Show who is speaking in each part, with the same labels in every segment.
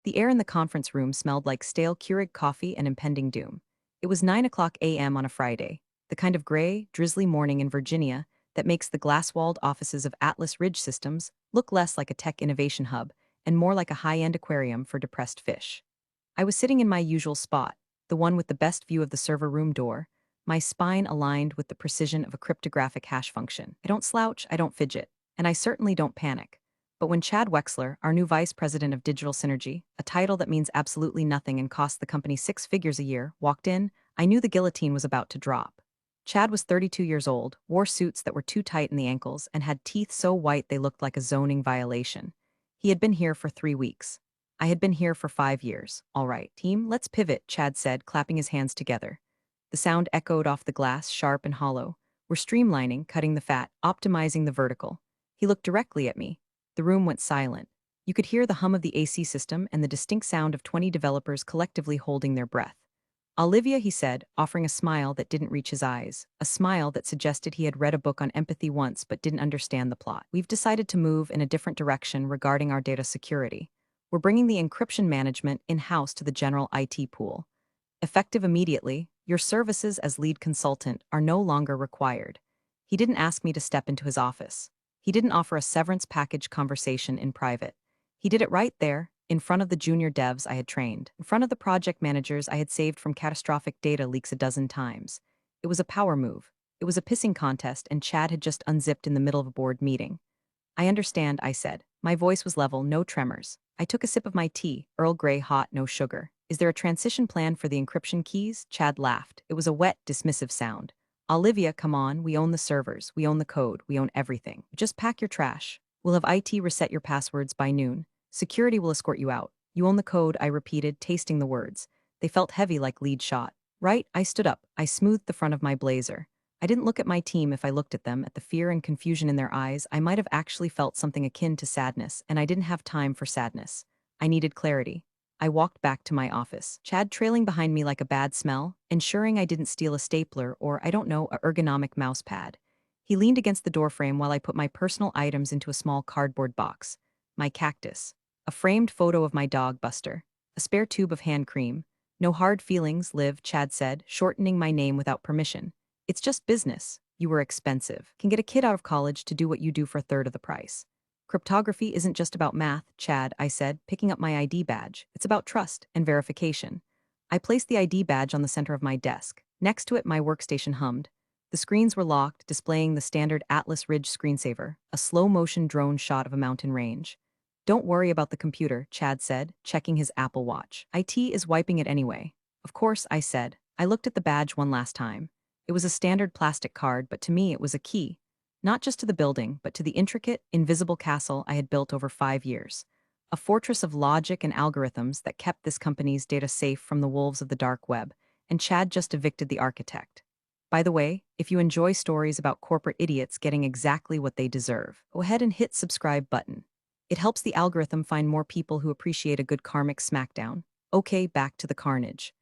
Speaker 1: The air in the conference room smelled like stale Keurig coffee and impending doom. It was 9 o'clock a.m. on a Friday, the kind of gray, drizzly morning in Virginia that makes the glass-walled offices of Atlas Ridge Systems look less like a tech innovation hub and more like a high-end aquarium for depressed fish. I was sitting in my usual spot, the one with the best view of the server room door, my spine aligned with the precision of a cryptographic hash function. I don't slouch, I don't fidget, and I certainly don't panic. But when Chad Wexler, our new vice president of digital synergy, a title that means absolutely nothing and costs the company six figures a year, walked in, I knew the guillotine was about to drop. Chad was 32 years old, wore suits that were too tight in the ankles, and had teeth so white they looked like a zoning violation. He had been here for 3 weeks. I had been here for 5 years. All right, team, let's pivot, Chad said, clapping his hands together. The sound echoed off the glass, sharp and hollow. We're streamlining, cutting the fat, optimizing the vertical. He looked directly at me. The room went silent. You could hear the hum of the AC system and the distinct sound of 20 developers collectively holding their breath. Olivia, he said, offering a smile that didn't reach his eyes, a smile that suggested he had read a book on empathy once but didn't understand the plot. We've decided to move in a different direction regarding our data security. We're bringing the encryption management in-house to the general IT pool. Effective immediately, your services as lead consultant are no longer required. He didn't ask me to step into his office. He didn't offer a severance package conversation in private. He did it right there, in front of the junior devs I had trained, in front of the project managers I had saved from catastrophic data leaks a dozen times. It was a power move. It was a pissing contest, and Chad had just unzipped in the middle of a board meeting. I understand, I said. My voice was level, no tremors. I took a sip of my tea, Earl Grey hot, no sugar. Is there a transition plan for the encryption keys? Chad laughed. It was a wet, dismissive sound. Olivia, come on, we own the servers, we own the code, we own everything. Just pack your trash. We'll have IT reset your passwords by noon. Security will escort you out. You own the code, I repeated, tasting the words. They felt heavy like lead shot. Right, I stood up. I smoothed the front of my blazer. I didn't look at my team. If I looked at them, at the fear and confusion in their eyes, I might have actually felt something akin to sadness, and I didn't have time for sadness. I needed clarity. I walked back to my office, Chad trailing behind me like a bad smell, ensuring I didn't steal a stapler or, I don't know, a ergonomic mouse pad. He leaned against the doorframe while I put my personal items into a small cardboard box. My cactus. A framed photo of my dog, Buster. A spare tube of hand cream. No hard feelings, Liv, Chad said, shortening my name without permission. It's just business. You were expensive. Can get a kid out of college to do what you do for a third of the price. Cryptography isn't just about math, Chad, I said, picking up my ID badge. It's about trust and verification. I placed the ID badge on the center of my desk. Next to it, my workstation hummed. The screens were locked, displaying the standard Atlas Ridge screensaver, a slow-motion drone shot of a mountain range. Don't worry about the computer, Chad said, checking his Apple Watch. IT is wiping it anyway. Of course, I said. I looked at the badge one last time. It was a standard plastic card, but to me it was a key. Not just to the building, but to the intricate, invisible castle I had built over 5 years. A fortress of logic and algorithms that kept this company's data safe from the wolves of the dark web, and Chad just evicted the architect. By the way, if you enjoy stories about corporate idiots getting exactly what they deserve, go ahead and hit subscribe button. It helps the algorithm find more people who appreciate a good karmic smackdown. Okay, back to the carnage.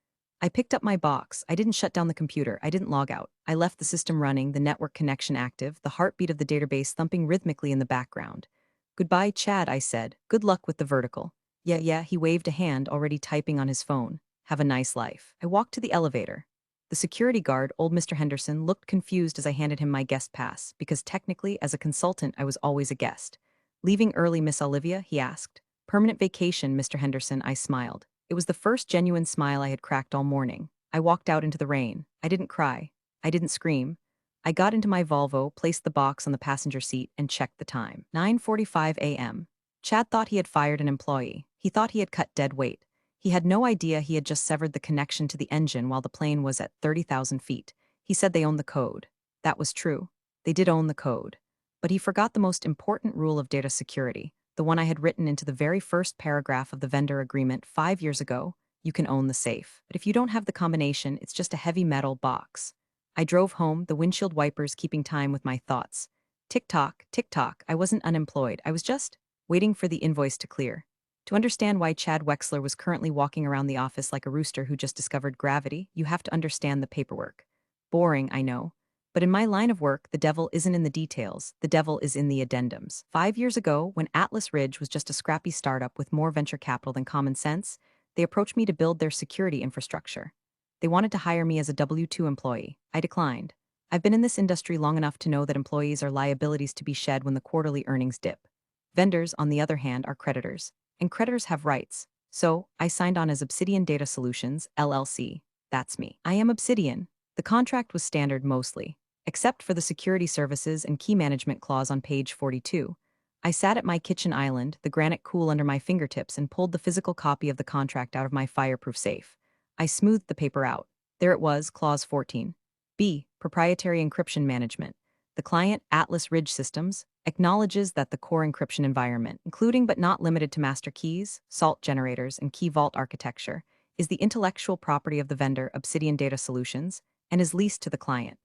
Speaker 1: I picked up my box. I didn't shut down the computer. I didn't log out. I left the system running, the network connection active, the heartbeat of the database thumping rhythmically in the background. Goodbye, Chad, I said. Good luck with the vertical. Yeah, he waved a hand, already typing on his phone. Have a nice life. I walked to the elevator. The security guard, old Mr. Henderson, looked confused as I handed him my guest pass, because technically, as a consultant, I was always a guest. Leaving early, Miss Olivia? He asked. Permanent vacation, Mr. Henderson, I smiled. It was the first genuine smile I had cracked all morning. I walked out into the rain. I didn't cry. I didn't scream. I got into my Volvo, placed the box on the passenger seat, and checked the time. 9:45 a.m. Chad thought he had fired an employee. He thought he had cut dead weight. He had no idea he had just severed the connection to the engine while the plane was at 30,000 feet. He said they owned the code. That was true. They did own the code. But he forgot the most important rule of data security, the one I had written into the very first paragraph of the vendor agreement 5 years ago. You can own the safe. But if you don't have the combination, it's just a heavy metal box. I drove home, the windshield wipers keeping time with my thoughts. Tick-tock, tick-tock. I wasn't unemployed. I was just waiting for the invoice to clear. To understand why Chad Wexler was currently walking around the office like a rooster who just discovered gravity, you have to understand the paperwork. Boring, I know. But in my line of work, the devil isn't in the details, the devil is in the addendums. 5 years ago, when Atlas Ridge was just a scrappy startup with more venture capital than common sense, they approached me to build their security infrastructure. They wanted to hire me as a W-2 employee. I declined. I've been in this industry long enough to know that employees are liabilities to be shed when the quarterly earnings dip. Vendors, on the other hand, are creditors, and creditors have rights. So, I signed on as Obsidian Data Solutions, LLC. That's me. I am Obsidian. The contract was standard mostly, except for the security services and key management clause on page 42. I sat at my kitchen island, the granite cool under my fingertips, and pulled the physical copy of the contract out of my fireproof safe. I smoothed the paper out. There it was, clause 14. B. Proprietary encryption management. The client, Atlas Ridge Systems, acknowledges that the core encryption environment, including but not limited to master keys, salt generators, and key vault architecture, is the intellectual property of the vendor, Obsidian Data Solutions, and is leased to the client.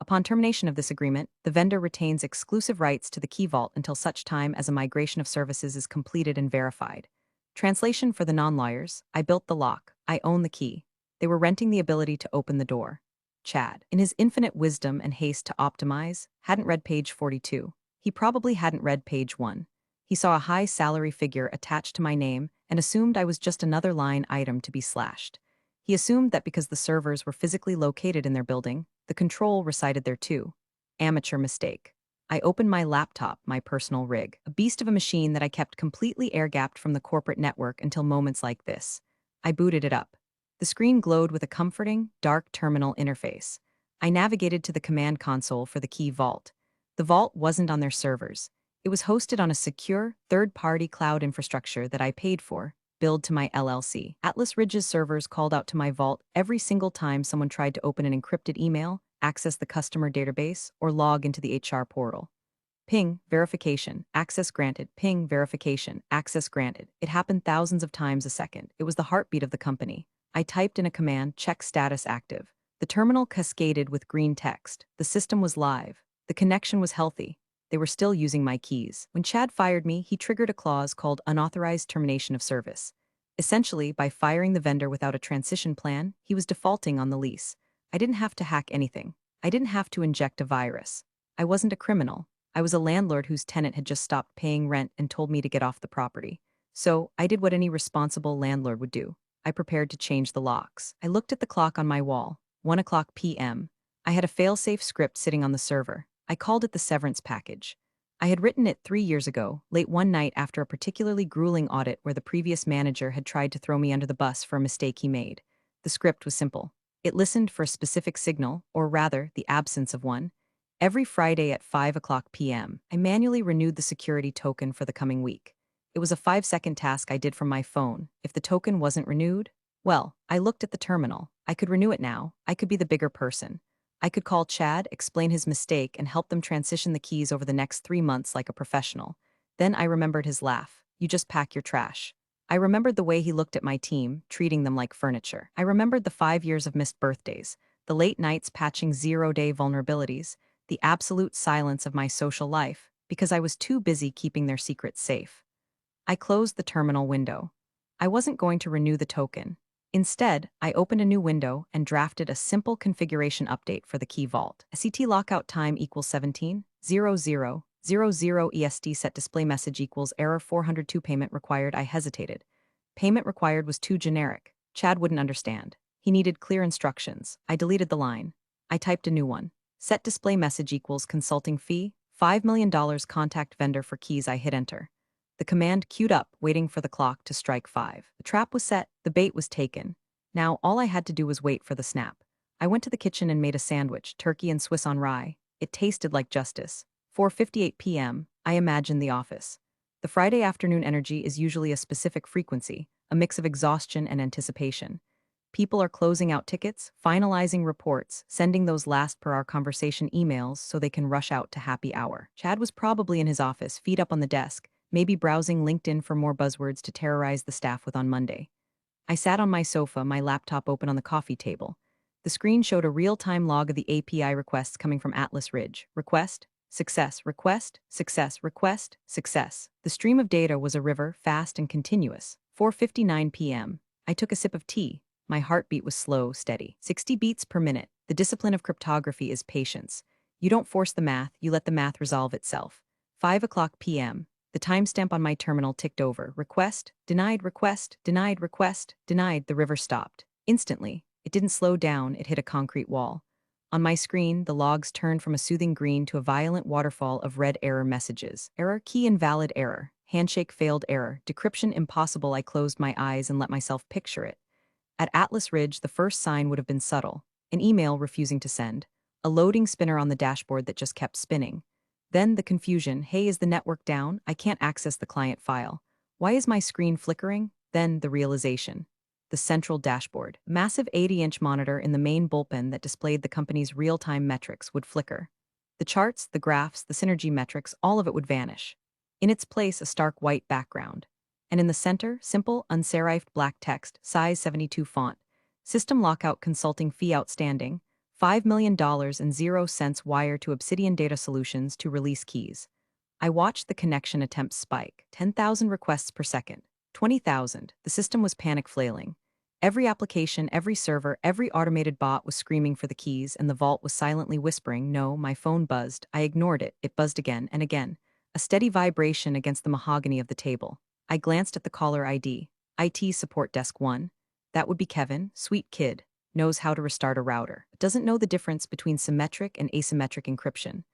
Speaker 1: Upon termination of this agreement, the vendor retains exclusive rights to the key vault until such time as a migration of services is completed and verified. Translation for the non-lawyers: I built the lock, I own the key. They were renting the ability to open the door. Chad, in his infinite wisdom and haste to optimize, hadn't read page 42. He probably hadn't read page 1. He saw a high salary figure attached to my name and assumed I was just another line item to be slashed. He assumed that because the servers were physically located in their building, the control resided there too. Amateur mistake. I opened my laptop, my personal rig, a beast of a machine that I kept completely air-gapped from the corporate network until moments like this. I booted it up. The screen glowed with a comforting, dark terminal interface. I navigated to the command console for the key vault. The vault wasn't on their servers. It was hosted on a secure, third-party cloud infrastructure that I paid for, billed to my LLC. Atlas Ridge's servers called out to my vault every single time someone tried to open an encrypted email, access the customer database, or log into the HR portal. Ping, verification, access granted, ping, verification, access granted. It happened thousands of times a second. It was the heartbeat of the company. I typed in a command, check status active. The terminal cascaded with green text. The system was live. The connection was healthy. They were still using my keys. When Chad fired me, he triggered a clause called unauthorized termination of service. Essentially, by firing the vendor without a transition plan, he was defaulting on the lease. I didn't have to hack anything. I didn't have to inject a virus. I wasn't a criminal. I was a landlord whose tenant had just stopped paying rent and told me to get off the property. So, I did what any responsible landlord would do. I prepared to change the locks. I looked at the clock on my wall. 1:00 p.m. I had a failsafe script sitting on the server. I called it the severance package. I had written it 3 years ago, late one night after a particularly grueling audit where the previous manager had tried to throw me under the bus for a mistake he made. The script was simple. It listened for a specific signal, or rather, the absence of one. Every Friday at 5:00 p.m., I manually renewed the security token for the coming week. It was a 5-second task I did from my phone. If the token wasn't renewed, well, I looked at the terminal. I could renew it now. I could be the bigger person. I could call Chad, explain his mistake, and help them transition the keys over the next 3 months like a professional. Then I remembered his laugh. You just pack your trash. I remembered the way he looked at my team, treating them like furniture. I remembered the 5 years of missed birthdays, the late nights patching zero-day vulnerabilities, the absolute silence of my social life, because I was too busy keeping their secrets safe. I closed the terminal window. I wasn't going to renew the token. Instead, I opened a new window and drafted a simple configuration update for the key vault. SET lockout time equals 17:00:00 EST set display message equals error 402 payment required. I hesitated. Payment required was too generic. Chad wouldn't understand. He needed clear instructions. I deleted the line. I typed a new one. Set display message equals consulting fee, $5 million contact vendor for keys. I hit enter. The command queued up, waiting for the clock to strike 5. The trap was set, the bait was taken. Now, all I had to do was wait for the snap. I went to the kitchen and made a sandwich, turkey and Swiss on rye. It tasted like justice. 4:58 p.m., I imagined the office. The Friday afternoon energy is usually a specific frequency, a mix of exhaustion and anticipation. People are closing out tickets, finalizing reports, sending those last per our conversation emails so they can rush out to happy hour. Chad was probably in his office, feet up on the desk, maybe browsing LinkedIn for more buzzwords to terrorize the staff with on Monday. I sat on my sofa, my laptop open on the coffee table. The screen showed a real-time log of the API requests coming from Atlas Ridge. Request, success, request, success, request, success. The stream of data was a river, fast and continuous. 4:59 p.m. I took a sip of tea. My heartbeat was slow, steady. 60 beats per minute. The discipline of cryptography is patience. You don't force the math, you let the math resolve itself. 5 o'clock p.m. The timestamp on my terminal ticked over. Request, denied, request, denied, request, denied. The river stopped. Instantly. It didn't slow down, it hit a concrete wall. On my screen, the logs turned from a soothing green to a violent waterfall of red error messages. Error, key invalid error. Handshake failed error. Decryption impossible. I closed my eyes and let myself picture it. At Atlas Ridge, the first sign would have been subtle. An email refusing to send. A loading spinner on the dashboard that just kept spinning. Then the confusion. Hey, is the network down? I can't access the client file. Why is my screen flickering? Then the realization. The central dashboard. Massive 80-inch monitor in the main bullpen that displayed the company's real-time metrics would flicker. The charts, the graphs, the synergy metrics, all of it would vanish. In its place, a stark white background. And in the center, simple, unserifed black text, size 72 font. System lockout consulting fee outstanding. $5 million and 0 cents wire to Obsidian Data Solutions to release keys. I watched the connection attempts spike. 10,000 requests per second. 20,000. The system was panic flailing. Every application, every server, every automated bot was screaming for the keys, and the vault was silently whispering, no. My phone buzzed. I ignored it. It buzzed again and again. A steady vibration against the mahogany of the table. I glanced at the caller ID. IT Support Desk 1. That would be Kevin, sweet kid. Knows how to restart a router. Doesn't know the difference between symmetric and asymmetric encryption.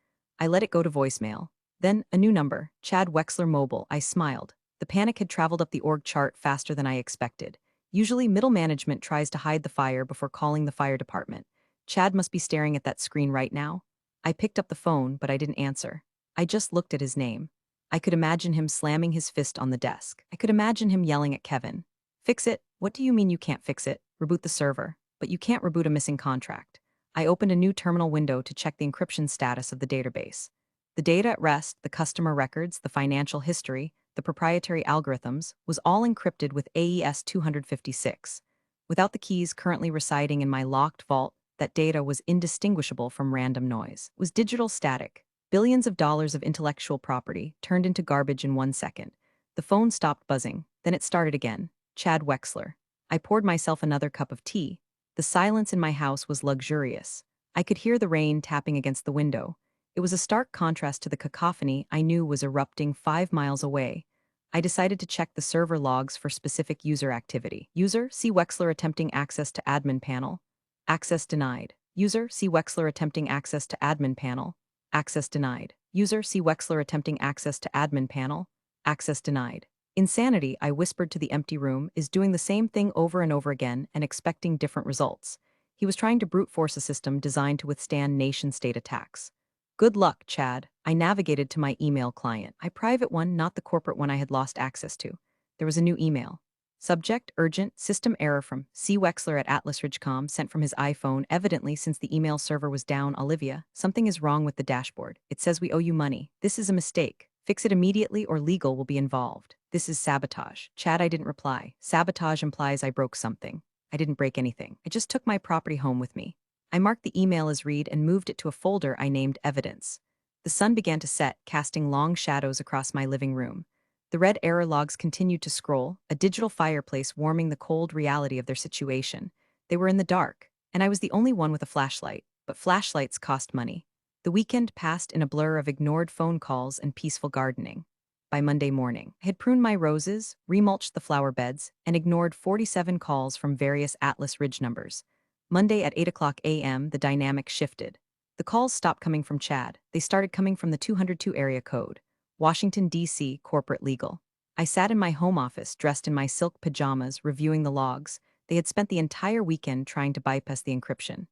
Speaker 1: I let it go to voicemail. Then, a new number, Chad Wexler Mobile. I smiled. The panic had traveled up the org chart faster than I expected. Usually, middle management tries to hide the fire before calling the fire department. Chad must be staring at that screen right now. I picked up the phone, but I didn't answer. I just looked at his name. I could imagine him slamming his fist on the desk. I could imagine him yelling at Kevin. Fix it? What do you mean you can't fix it? Reboot the server. But you can't reboot a missing contract. I opened a new terminal window to check the encryption status of the database. The data at rest, the customer records, the financial history, the proprietary algorithms, was all encrypted with AES 256. Without the keys currently residing in my locked vault, that data was indistinguishable from random noise. It was digital static. Billions of dollars of intellectual property turned into garbage in 1 second. The phone stopped buzzing. Then it started again. Chad Wexler. I poured myself another cup of tea. The silence in my house was luxurious. I could hear the rain tapping against the window. It was a stark contrast to the cacophony I knew was erupting 5 miles away. I decided to check the server logs for specific user activity. User, see Wexler attempting access to admin panel. Access denied. User, see Wexler attempting access to admin panel. Access denied. User, see Wexler attempting access to admin panel. Access denied. Insanity, I whispered to the empty room, is doing the same thing over and over again and expecting different results. He was trying to brute force a system designed to withstand nation-state attacks. Good luck, Chad. I navigated to my email client. My private one, not the corporate one I had lost access to. There was a new email. Subject, urgent, system error from C. Wexler at Atlas Ridgecom, sent from his iPhone. Evidently, since the email server was down, Olivia, something is wrong with the dashboard. It says we owe you money. This is a mistake. Fix it immediately or legal will be involved. This is sabotage. Chad, I didn't reply. Sabotage implies I broke something. I didn't break anything. I just took my property home with me. I marked the email as read and moved it to a folder I named Evidence. The sun began to set, casting long shadows across my living room. The red error logs continued to scroll, a digital fireplace warming the cold reality of their situation. They were in the dark, and I was the only one with a flashlight, but flashlights cost money. The weekend passed in a blur of ignored phone calls and peaceful gardening. By Monday morning, I had pruned my roses, remulched the flower beds, and ignored 47 calls from various Atlas Ridge numbers. Monday at 8 o'clock a.m., the dynamic shifted. The calls stopped coming from Chad. They started coming from the 202 area code. Washington, D.C., corporate legal. I sat in my home office, dressed in my silk pajamas, reviewing the logs. They had spent the entire weekend trying to bypass the encryption.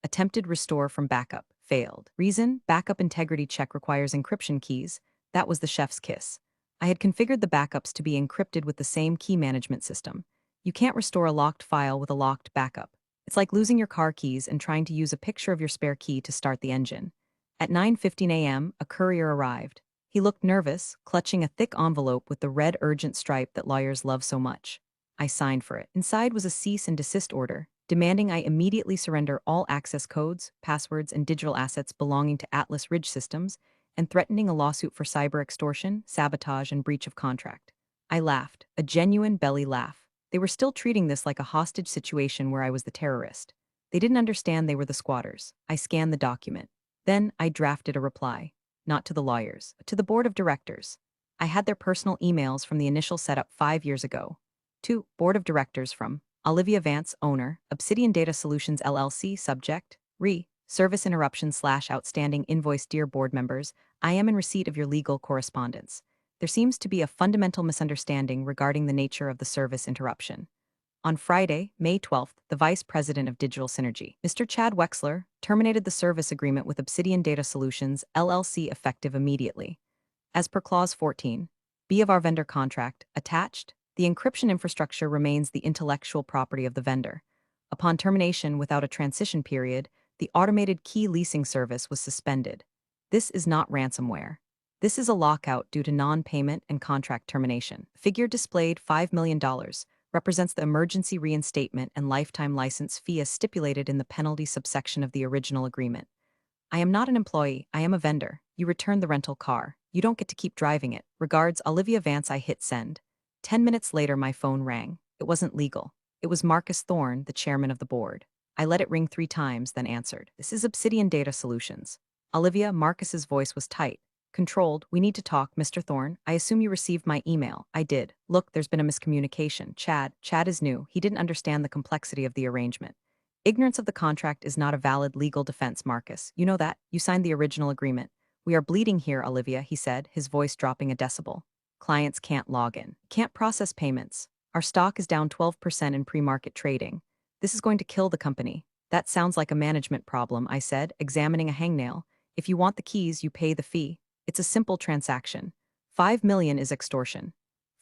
Speaker 1: Attempted restore from backup. Failed. Reason? Backup integrity check requires encryption keys. That was the chef's kiss. I had configured the backups to be encrypted with the same key management system. You can't restore a locked file with a locked backup. It's like losing your car keys and trying to use a picture of your spare key to start the engine. At 9:15 a.m., a courier arrived. He looked nervous, clutching a thick envelope with the red urgent stripe that lawyers love so much. I signed for it. Inside was a cease and desist order, demanding I immediately surrender all access codes, passwords, and digital assets belonging to Atlas Ridge Systems, and threatening a lawsuit for cyber extortion, sabotage, and breach of contract. I laughed, a genuine belly laugh. They were still treating this like a hostage situation where I was the terrorist. They didn't understand they were the squatters. I scanned the document. Then I drafted a reply, not to the lawyers, but to the board of directors. I had their personal emails from the initial setup 5 years ago. To board of directors from Olivia Vance, owner, Obsidian Data Solutions LLC, subject, service interruption / outstanding invoice. Dear board members, I am in receipt of your legal correspondence. There seems to be a fundamental misunderstanding regarding the nature of the service interruption. On Friday, May 12th, the Vice President of Digital Synergy, Mr. Chad Wexler, terminated the service agreement with Obsidian Data Solutions LLC effective immediately. As per Clause 14, B of our vendor contract, attached, the encryption infrastructure remains the intellectual property of the vendor. Upon termination without a transition period, the automated key leasing service was suspended. This is not ransomware. This is a lockout due to non-payment and contract termination. Figure displayed $5 million represents the emergency reinstatement and lifetime license fee as stipulated in the penalty subsection of the original agreement. I am not an employee, I am a vendor. You return the rental car. You don't get to keep driving it. Regards, Olivia Vance. I hit send. 10 minutes later my phone rang. It wasn't legal. It was Marcus Thorne, the chairman of the board. I let it ring 3 times, then answered. This is Obsidian Data Solutions. Olivia. Marcus's voice was tight. Controlled. We need to talk, Mr. Thorne. I assume you received my email. I did. Look, there's been a miscommunication. Chad is new. He didn't understand the complexity of the arrangement. Ignorance of the contract is not a valid legal defense, Marcus. You know that. You signed the original agreement. We are bleeding here, Olivia, he said, his voice dropping a decibel. Clients can't log in. Can't process payments. Our stock is down 12% in pre-market trading. This is going to kill the company. That sounds like a management problem, I said, examining a hangnail. If you want the keys, you pay the fee. It's a simple transaction. $5 million is extortion.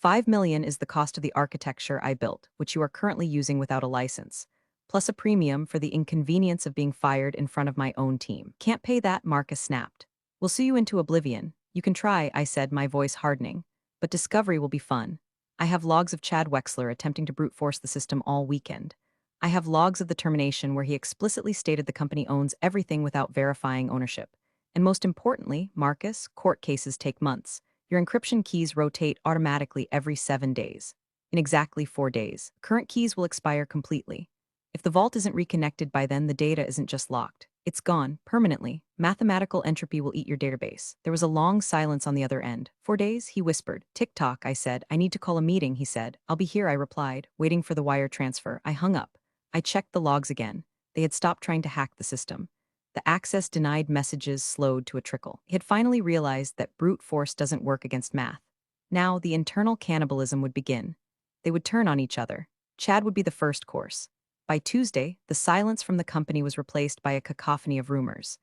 Speaker 1: $5 million is the cost of the architecture I built, which you are currently using without a license, plus a premium for the inconvenience of being fired in front of my own team. Can't pay that, Marcus snapped. We'll sue you into oblivion. You can try, I said, my voice hardening. But discovery will be fun. I have logs of Chad Wexler attempting to brute force the system all weekend. I have logs of the termination where he explicitly stated the company owns everything without verifying ownership. And most importantly, Marcus, court cases take months. Your encryption keys rotate automatically every 7 days. In exactly 4 days, current keys will expire completely. If the vault isn't reconnected by then, the data isn't just locked. It's gone, permanently. Mathematical entropy will eat your database. There was a long silence on the other end. 4 days, he whispered. Tick-tock, I said. I need to call a meeting, he said. I'll be here, I replied, waiting for the wire transfer. I hung up. I checked the logs again. They had stopped trying to hack the system. The access denied messages slowed to a trickle. He had finally realized that brute force doesn't work against math. Now, the internal cannibalism would begin. They would turn on each other. Chad would be the first course. By Tuesday, the silence from the company was replaced by a cacophony of rumors.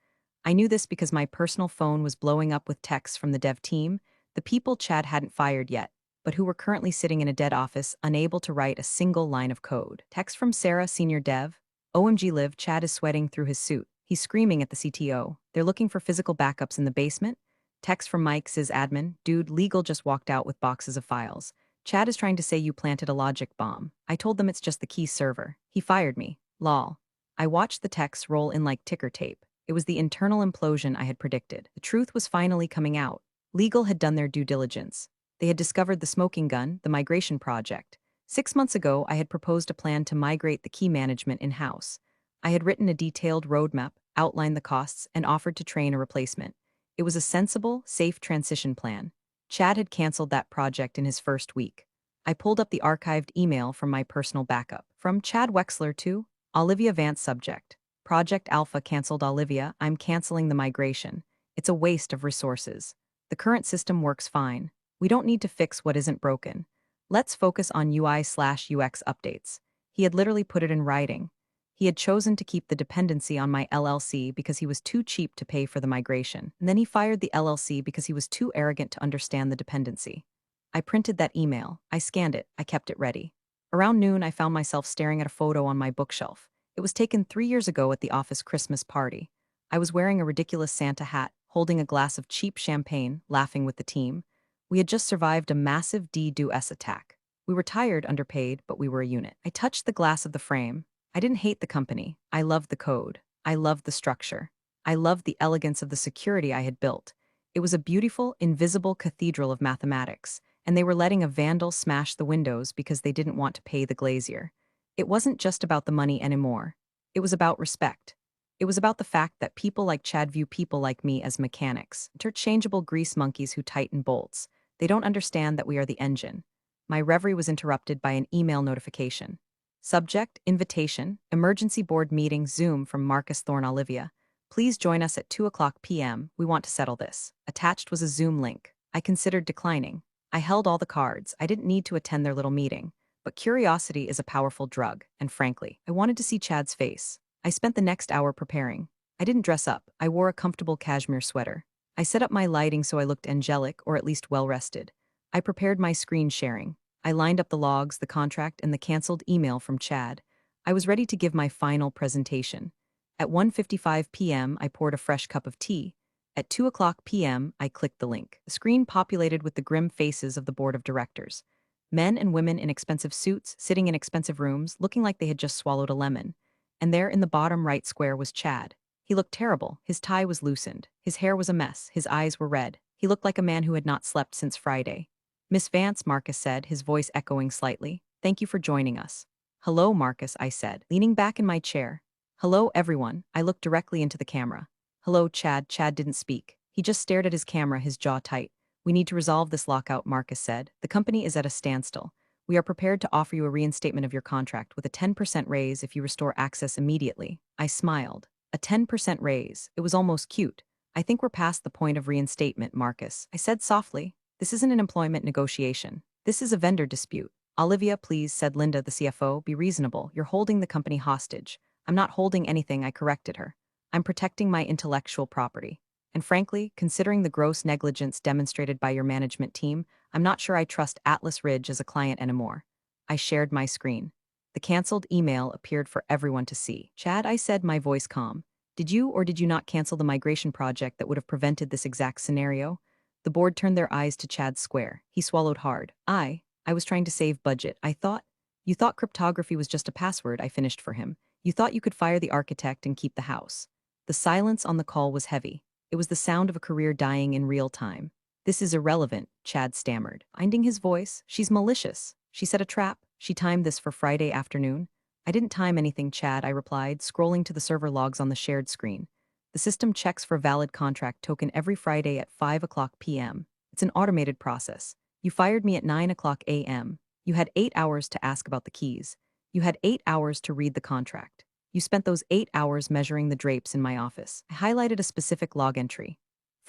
Speaker 1: I knew this because my personal phone was blowing up with texts from the dev team, the people Chad hadn't fired yet, but who were currently sitting in a dead office, unable to write a single line of code. Text from Sarah, senior dev. OMG Liv, Chad is sweating through his suit. He's screaming at the CTO. They're looking for physical backups in the basement. Text from Mike, sysadmin. Dude, legal just walked out with boxes of files. Chad is trying to say you planted a logic bomb. I told them it's just the key server. He fired me. Lol. I watched the texts roll in like ticker tape. It was the internal implosion I had predicted. The truth was finally coming out. Legal had done their due diligence. They had discovered the smoking gun, the migration project. 6 months ago, I had proposed a plan to migrate the key management in-house. I had written a detailed roadmap, outlined the costs, and offered to train a replacement. It was a sensible, safe transition plan. Chad had canceled that project in his first week. I pulled up the archived email from my personal backup. From Chad Wexler to Olivia Vance, subject. Project Alpha canceled. Olivia, I'm canceling the migration. It's a waste of resources. The current system works fine. We don't need to fix what isn't broken. Let's focus on UI/UX updates. He had literally put it in writing. He had chosen to keep the dependency on my LLC because he was too cheap to pay for the migration. And then he fired the LLC because he was too arrogant to understand the dependency. I printed that email. I scanned it. I kept it ready. Around noon, I found myself staring at a photo on my bookshelf. It was taken 3 years ago at the office Christmas party. I was wearing a ridiculous Santa hat, holding a glass of cheap champagne, laughing with the team. We had just survived a massive DDoS attack. We were tired, underpaid, but we were a unit. I touched the glass of the frame. I didn't hate the company. I loved the code. I loved the structure. I loved the elegance of the security I had built. It was a beautiful, invisible cathedral of mathematics, and they were letting a vandal smash the windows because they didn't want to pay the glazier. It wasn't just about the money anymore. It was about respect. It was about the fact that people like Chad view people like me as mechanics, interchangeable grease monkeys who tighten bolts. They don't understand that we are the engine. My reverie was interrupted by an email notification. Subject, invitation, emergency board meeting Zoom from Marcus Thorne Olivia. Please join us at 2 o'clock p.m. We want to settle this. Attached was a Zoom link. I considered declining. I held all the cards. I didn't need to attend their little meeting. But curiosity is a powerful drug, and frankly, I wanted to see Chad's face. I spent the next hour preparing. I didn't dress up. I wore a comfortable cashmere sweater. I set up my lighting so I looked angelic or at least well-rested. I prepared my screen sharing. I lined up the logs, the contract, and the canceled email from Chad. I was ready to give my final presentation. At 1:55 p.m., I poured a fresh cup of tea. At 2 o'clock p.m., I clicked the link. The screen populated with the grim faces of the board of directors. Men and women in expensive suits, sitting in expensive rooms, looking like they had just swallowed a lemon. And there in the bottom right square was Chad. He looked terrible. His tie was loosened. His hair was a mess. His eyes were red. He looked like a man who had not slept since Friday. Miss Vance, Marcus said, his voice echoing slightly. Thank you for joining us. Hello, Marcus, I said, leaning back in my chair. Hello, everyone. I looked directly into the camera. Hello, Chad. Chad didn't speak. He just stared at his camera, his jaw tight. We need to resolve this lockout, Marcus said. The company is at a standstill. We are prepared to offer you a reinstatement of your contract with a 10% raise if you restore access immediately. I smiled. A 10% raise. It was almost cute. I think we're past the point of reinstatement, Marcus. I said softly. This isn't an employment negotiation. This is a vendor dispute. Olivia, please, said Linda, the CFO, be reasonable. You're holding the company hostage. I'm not holding anything, I corrected her. I'm protecting my intellectual property. And frankly, considering the gross negligence demonstrated by your management team, I'm not sure I trust Atlas Ridge as a client anymore. I shared my screen. The canceled email appeared for everyone to see. Chad, I said, my voice calm. Did you or did you not cancel the migration project that would have prevented this exact scenario? The board turned their eyes to Chad's square. He swallowed hard. I was trying to save budget. You thought cryptography was just a password, I finished for him. You thought you could fire the architect and keep the house. The silence on the call was heavy. It was the sound of a career dying in real time. This is irrelevant, Chad stammered. Finding his voice, she's malicious. She set a trap. She timed this for Friday afternoon. I didn't time anything, Chad, I replied, scrolling to the server logs on the shared screen. The system checks for valid contract token every Friday at 5 o'clock p.m. It's an automated process. You fired me at 9 o'clock a.m. You had 8 hours to ask about the keys. You had 8 hours to read the contract. You spent those 8 hours measuring the drapes in my office. I highlighted a specific log entry.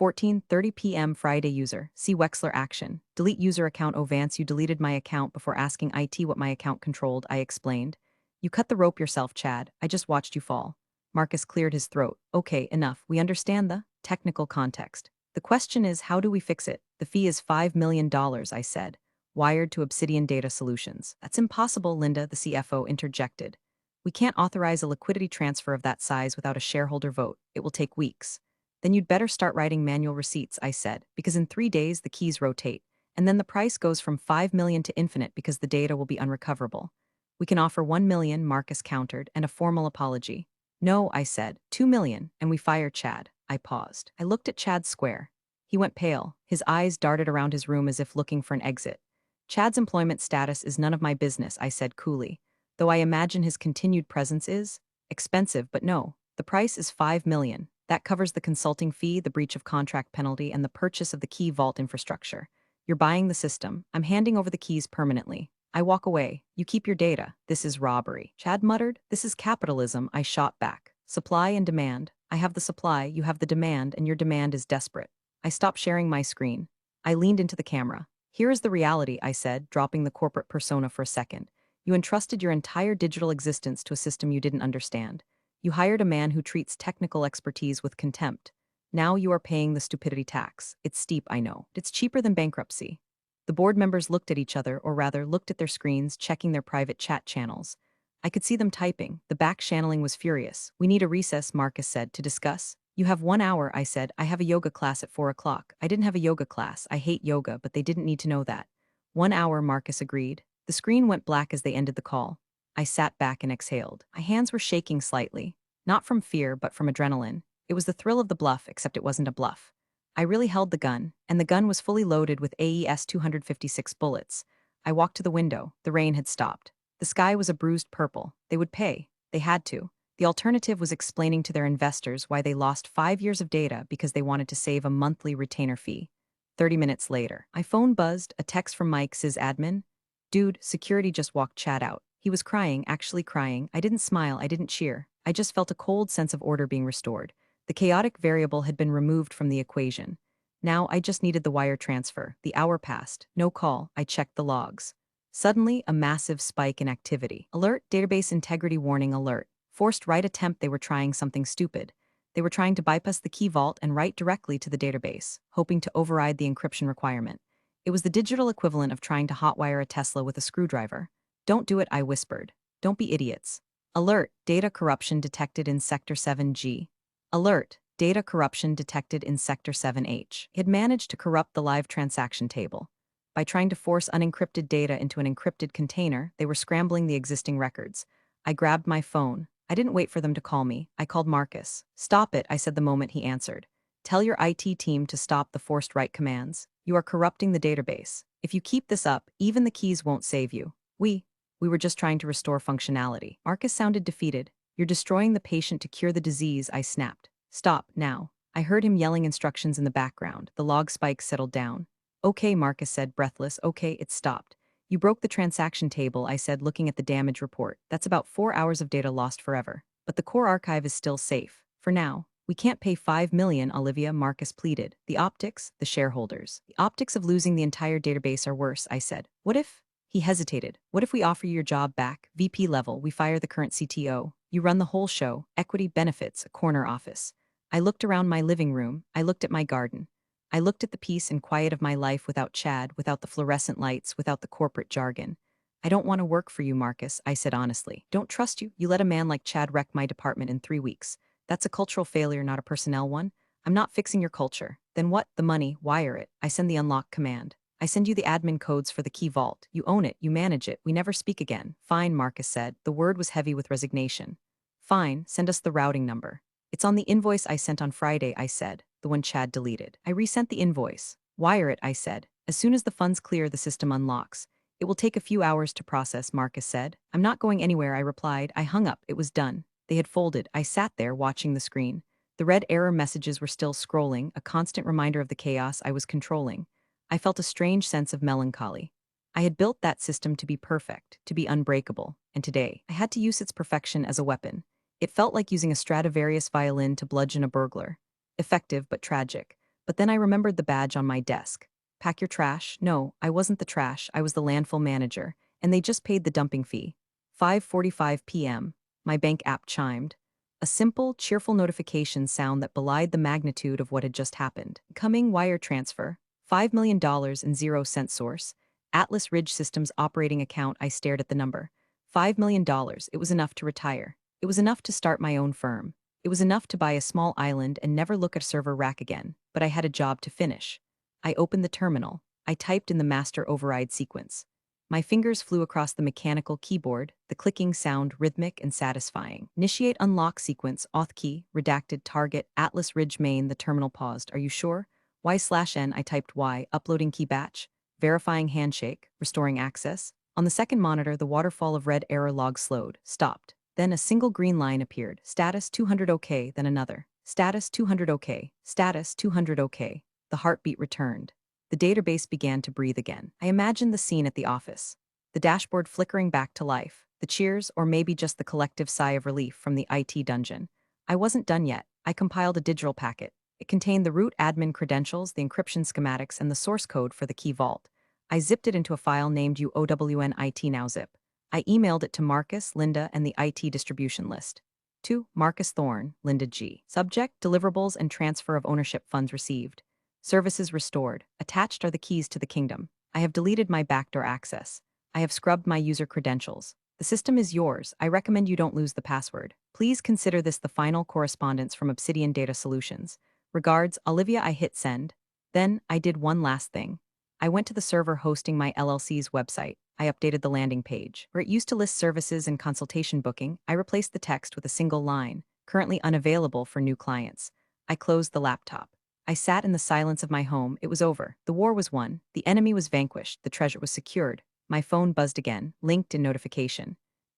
Speaker 1: 14:30 p.m. Friday user. See Wexler action. Delete user account. Oh Vance, you deleted my account before asking IT what my account controlled, I explained. You cut the rope yourself, Chad. I just watched you fall. Marcus cleared his throat. Okay, enough. We understand the technical context. The question is, how do we fix it? The fee is $5 million, I said. Wired to Obsidian Data Solutions. That's impossible, Linda, the CFO, interjected. We can't authorize a liquidity transfer of that size without a shareholder vote. It will take weeks. Then you'd better start writing manual receipts, I said, because in 3 days the keys rotate, and then the price goes from $5 million to infinite because the data will be unrecoverable. We can offer $1 million, Marcus countered, and a formal apology. No, I said, $2 million, and we fire Chad. I paused. I looked at Chad square. He went pale. His eyes darted around his room as if looking for an exit. Chad's employment status is none of my business, I said coolly, though I imagine his continued presence is expensive, but no. The price is $5 million. That covers the consulting fee, the breach of contract penalty, and the purchase of the key vault infrastructure. You're buying the system. I'm handing over the keys permanently. I walk away. You keep your data. This is robbery. Chad muttered. This is capitalism, I shot back. Supply and demand. I have the supply, you have the demand, and your demand is desperate. I stopped sharing my screen. I leaned into the camera. Here is the reality, I said, dropping the corporate persona for a second. You entrusted your entire digital existence to a system you didn't understand. You hired a man who treats technical expertise with contempt. Now you are paying the stupidity tax. It's steep, I know. It's cheaper than bankruptcy. The board members looked at each other, or rather looked at their screens, checking their private chat channels. I could see them typing. The back channeling was furious. We need a recess, Marcus said, to discuss. You have 1 hour, I said. I have a yoga class at 4 o'clock. I didn't have a yoga class. I hate yoga, but they didn't need to know that. 1 hour, Marcus agreed. The screen went black as they ended the call. I sat back and exhaled. My hands were shaking slightly. Not from fear, but from adrenaline. It was the thrill of the bluff, except it wasn't a bluff. I really held the gun, and the gun was fully loaded with AES 256 bullets. I walked to the window. The rain had stopped. The sky was a bruised purple. They would pay. They had to. The alternative was explaining to their investors why they lost 5 years of data because they wanted to save a monthly retainer fee. 30 minutes later, my phone buzzed, a text from Mike, sysadmin. Dude, security just walked Chad out. He was crying, actually crying. I didn't smile, I didn't cheer. I just felt a cold sense of order being restored. The chaotic variable had been removed from the equation. Now I just needed the wire transfer. The hour passed. No call. I checked the logs. Suddenly, a massive spike in activity. Alert, database integrity warning alert. Forced write attempt, they were trying something stupid. They were trying to bypass the key vault and write directly to the database, hoping to override the encryption requirement. It was the digital equivalent of trying to hotwire a Tesla with a screwdriver. Don't do it, I whispered. Don't be idiots. Alert, data corruption detected in Sector 7G. Alert, data corruption detected in Sector 7H. It had managed to corrupt the live transaction table. By trying to force unencrypted data into an encrypted container, they were scrambling the existing records. I grabbed my phone. I didn't wait for them to call me. I called Marcus. Stop it, I said the moment he answered. Tell your IT team to stop the forced write commands. You are corrupting the database. If you keep this up, even the keys won't save you. We were just trying to restore functionality. Marcus sounded defeated. You're destroying the patient to cure the disease, I snapped. Stop, now. I heard him yelling instructions in the background. The log spikes settled down. Okay, Marcus said, breathless. Okay, it stopped. You broke the transaction table, I said, looking at the damage report. That's about 4 hours of data lost forever. But the core archive is still safe. For now. We can't pay $5 million, Olivia, Marcus pleaded. The optics, the shareholders. The optics of losing the entire database are worse, I said. What if? He hesitated. What if we offer you your job back, VP level, we fire the current CTO, you run the whole show, equity, benefits, a corner office. I looked around my living room, I looked at my garden. I looked at the peace and quiet of my life without Chad, without the fluorescent lights, without the corporate jargon. I don't want to work for you, Marcus, I said honestly. Don't trust you. You let a man like Chad wreck my department in 3 weeks. That's a cultural failure, not a personnel one. I'm not fixing your culture. Then what? The money, wire it. I send the unlock command. I send you the admin codes for the key vault. You own it, you manage it, we never speak again. Fine, Marcus said. The word was heavy with resignation. Fine, send us the routing number. It's on the invoice I sent on Friday, I said, the one Chad deleted. I resent the invoice. Wire it, I said. As soon as the funds clear, the system unlocks. It will take a few hours to process, Marcus said. I'm not going anywhere, I replied. I hung up, it was done. They had folded. I sat there, watching the screen. The red error messages were still scrolling, a constant reminder of the chaos I was controlling. I felt a strange sense of melancholy. I had built that system to be perfect, to be unbreakable, and today, I had to use its perfection as a weapon. It felt like using a Stradivarius violin to bludgeon a burglar. Effective, but tragic. But then I remembered the badge on my desk. Pack your trash? No, I wasn't the trash, I was the landfill manager, and they just paid the dumping fee. 5:45 p.m. My bank app chimed. A simple, cheerful notification sound that belied the magnitude of what had just happened. Coming wire transfer. $5 million and 0 cent source. Atlas Ridge Systems operating account. I stared at the number. $5 million. It was enough to retire. It was enough to start my own firm. It was enough to buy a small island and never look at a server rack again. But I had a job to finish. I opened the terminal. I typed in the master override sequence. My fingers flew across the mechanical keyboard, the clicking sound rhythmic and satisfying. Initiate unlock sequence, auth key, redacted target, Atlas Ridge main. The terminal paused. Are you sure? Y/N, I typed Y, uploading key batch, verifying handshake, restoring access. On the second monitor, the waterfall of red error logs slowed, stopped. Then a single green line appeared, status 200 OK, then another. Status 200 OK, status 200 OK. The heartbeat returned. The database began to breathe again. I imagined the scene at the office. The dashboard flickering back to life, the cheers, or maybe just the collective sigh of relief from the IT dungeon. I wasn't done yet. I compiled a digital packet. It contained the root admin credentials, the encryption schematics, and the source code for the key vault. I zipped it into a file named UOWNIT-NowZip. I emailed it to Marcus, Linda, and the IT distribution list. To Marcus Thorne, Linda G. Subject, deliverables and transfer of ownership funds received. Services restored. Attached are the keys to the kingdom. I have deleted my backdoor access. I have scrubbed my user credentials. The system is yours. I recommend you don't lose the password. Please consider this the final correspondence from Obsidian Data Solutions. Regards, Olivia. I hit send. Then, I did one last thing. I went to the server hosting my LLC's website. I updated the landing page. Where it used to list services and consultation booking, I replaced the text with a single line, currently unavailable for new clients. I closed the laptop. I sat in the silence of my home. It was over. The war was won. The enemy was vanquished. The treasure was secured. My phone buzzed again, linked in notification.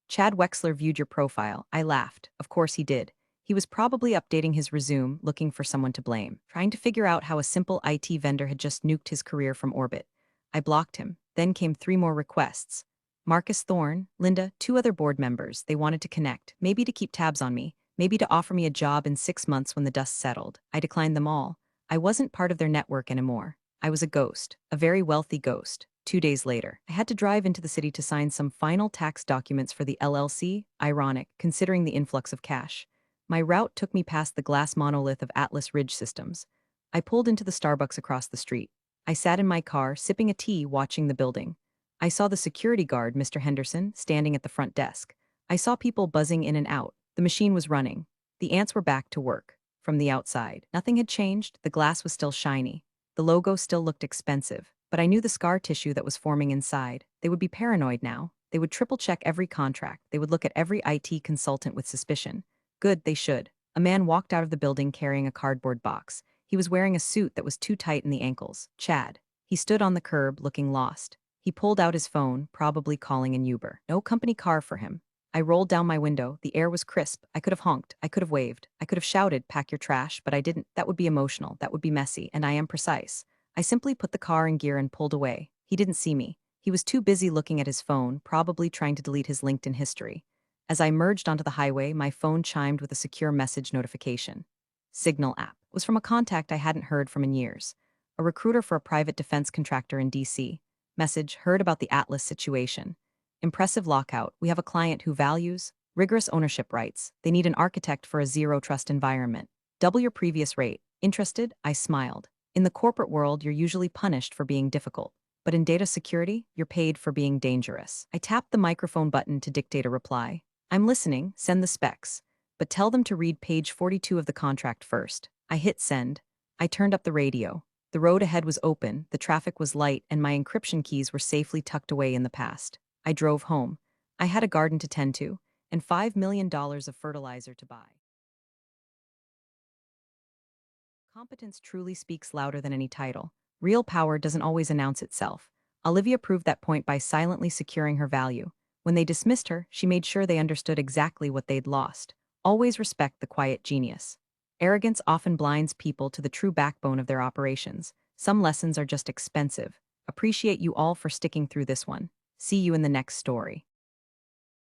Speaker 1: Chad Wexler viewed your profile. I laughed. Of course he did. He was probably updating his resume, looking for someone to blame, trying to figure out how a simple IT vendor had just nuked his career from orbit. I blocked him. Then came 3 more requests. Marcus Thorne, Linda, 2 other board members. They wanted to connect, maybe to keep tabs on me, maybe to offer me a job in 6 months when the dust settled. I declined them all. I wasn't part of their network anymore. I was a ghost, a very wealthy ghost. 2 days later, I had to drive into the city to sign some final tax documents for the LLC, ironic, considering the influx of cash. My route took me past the glass monolith of Atlas Ridge Systems. I pulled into the Starbucks across the street. I sat in my car, sipping a tea, watching the building. I saw the security guard, Mr. Henderson, standing at the front desk. I saw people buzzing in and out. The machine was running. The ants were back to work. From the outside, nothing had changed. The glass was still shiny. The logo still looked expensive. But I knew the scar tissue that was forming inside. They would be paranoid now. They would triple-check every contract. They would look at every IT consultant with suspicion. Good, they should. A man walked out of the building carrying a cardboard box. He was wearing a suit that was too tight in the ankles. Chad. He stood on the curb, looking lost. He pulled out his phone, probably calling an Uber. No company car for him. I rolled down my window. The air was crisp. I could have honked. I could have waved. I could have shouted, "Pack your trash," but I didn't. That would be emotional. That would be messy, and I am precise. I simply put the car in gear and pulled away. He didn't see me. He was too busy looking at his phone, probably trying to delete his LinkedIn history. As I merged onto the highway, my phone chimed with a secure message notification. Signal app. It was from a contact I hadn't heard from in years. A recruiter for a private defense contractor in DC. Message, heard about the Atlas situation. Impressive lockout. We have a client who values rigorous ownership rights. They need an architect for a zero-trust environment. Double your previous rate. Interested? I smiled. In the corporate world, you're usually punished for being difficult. But in data security, you're paid for being dangerous. I tapped the microphone button to dictate a reply. I'm listening, send the specs. But tell them to read page 42 of the contract first. I hit send. I turned up the radio. The road ahead was open, the traffic was light, and my encryption keys were safely tucked away in the past. I drove home. I had a garden to tend to, and $5 million of fertilizer to buy. Competence truly speaks louder than any title. Real power doesn't always announce itself. Olivia proved that point by silently securing her value. When they dismissed her, she made sure they understood exactly what they'd lost. Always respect the quiet genius. Arrogance often blinds people to the true backbone of their operations. Some lessons are just expensive. Appreciate you all for sticking through this one. See you in the next story.